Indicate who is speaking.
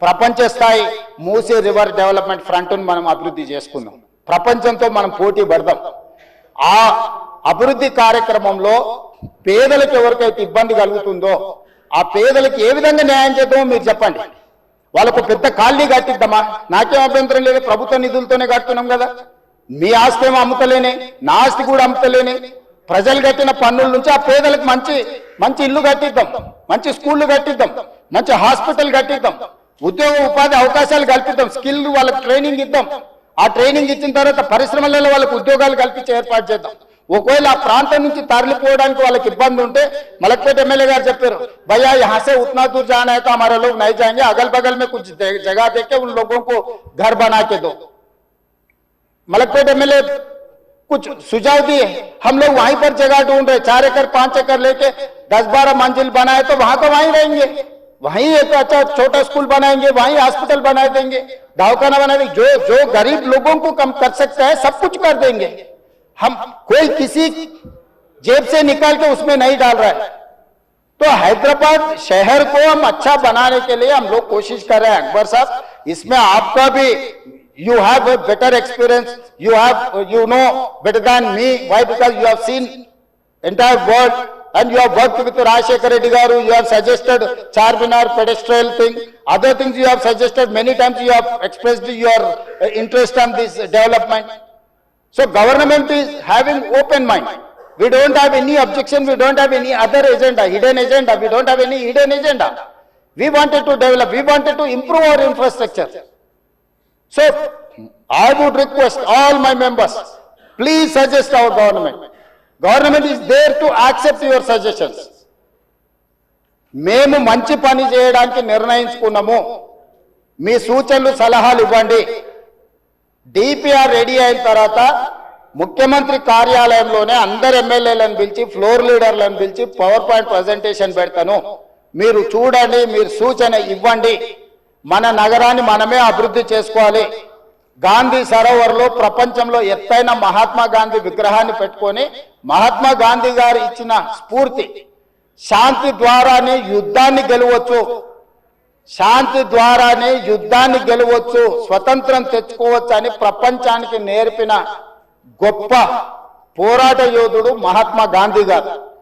Speaker 1: ప్రపంచ స్థాయి Musi river development ఫ్రంట్ను మనం అభివృద్ధి చేసుకుందాం, ప్రపంచంతో మనం పోటీ పడదాం. ఆ అభివృద్ధి కార్యక్రమంలో పేదలకు ఎవరికైతే ఇబ్బంది కలుగుతుందో ఆ పేదలకు ఏ విధంగా న్యాయం చేద్దామో మీరు చెప్పండి. వాళ్ళకు పెద్ద కాలనీ కట్టిద్దామా? నాకేం అభ్యంతరం లేదు, ప్రభుత్వ నిధులతోనే కడుతున్నాం కదా. మీ ఆస్తి ఏమో అమ్ముతలేనే, నా ఆస్తి కూడా అమ్ముతలేనే. ప్రజలు కట్టిన పన్నుల నుంచి ఆ పేదలకు మంచి మంచి ఇల్లు కట్టిద్దాం, మంచి స్కూళ్ళు కట్టిద్దాం, మంచి హాస్పిటల్ కట్టిద్దాం, ఉద్యోగ ఉపాధి అవకాశాలు కల్పిద్దాం, స్కిల్ వాళ్ళకి ట్రైనింగ్ ఇద్దాం. ఆ ట్రైనింగ్ ఇచ్చిన తర్వాత పరిశ్రమలలో వాళ్ళకి ఉద్యోగాలు కల్పించే ఏర్పాటు చేద్దాం. ఒకవేళ ఆ ప్రాంతం నుంచి తరలిపోవడానికి వాళ్ళకి ఇబ్బంది ఉంటే మలక్పేట ఎమ్మెల్యే గారు చెప్పారు, भैया यहाँ से उतना दूर जाना है तो हमारे लोग नहीं जाएंगे, अगल बगल में कुछ जगह देके उन लोगों को घर बना के दो. मलकपेट एमएलए कुछ सुझाव दिए, हम लोग वहीं पर जगह ढूंढ रहे, 4 एकड़ 5 एकड़ लेके 10-12 मंजिल बनाए तो वहां को वहीं रहेंगे, वहीं एक अच्छा छोटा स्कूल बनाएंगे, वहीं हॉस्पिटल बना देंगे, दवाखाना बना देंगे. जो गरीब लोगों को कम कर सकता है सब कुछ कर देंगे. हम कोई किसी जेब से निकाल के उसमें नहीं डाल रहा है. तो हैदराबाद शहर को हम अच्छा बनाने के लिए हम लोग कोशिश कर रहे हैं. अकबर साहब, इसमें आपका भी you have a better experience, you know better than me. Why? Because you have seen entire world and you have worked with Rajshekhar Reddy garu. You have suggested Charminar pedestrian thing, other things you have suggested many times. You have expressed your interest on this development. So government is having open mind. We don't have any objection, we don't have any other agenda, hidden agenda. We don't have any hidden agenda. We wanted to develop, we wanted to improve our infrastructure. So I would request all my members, please suggest our government. Government is there to accept your suggestions. మేము మంచి పని చేయడానికి నిర్ణయించుకున్నాము, మీ సూచనలు సలహాలు ఇవ్వండి. DPR ready అయిన తర్వాత ముఖ్యమంత్రి కార్యాలయంలోనే అందరు ఎమ్మెల్యేలను పిలిచి ఫ్లోర్ లీడర్లను పిలిచి పవర్ పాయింట్ ప్రజెంటేషన్ పెడతాను, మీరు చూడండి, మీరు సూచన ఇవ్వండి. మన నగరాన్ని మనమే అభివృద్ధి చేసుకోవాలి. గాంధీ సరోవర్లో ప్రపంచంలో ఎత్తైన మహాత్మా గాంధీ విగ్రహాన్ని పెట్టుకొని మహాత్మా గాంధీ గారు ఇచ్చిన స్ఫూర్తి, శాంతి ద్వారానే యుద్ధాన్ని గెలవచ్చు, శాంతి ద్వారానే యుద్ధాన్ని గెలవచ్చు, స్వతంత్రం తెచ్చుకోవచ్చు అని ప్రపంచానికి నేర్పిన గొప్ప పోరాట యోధుడు మహాత్మా గాంధీ గారు.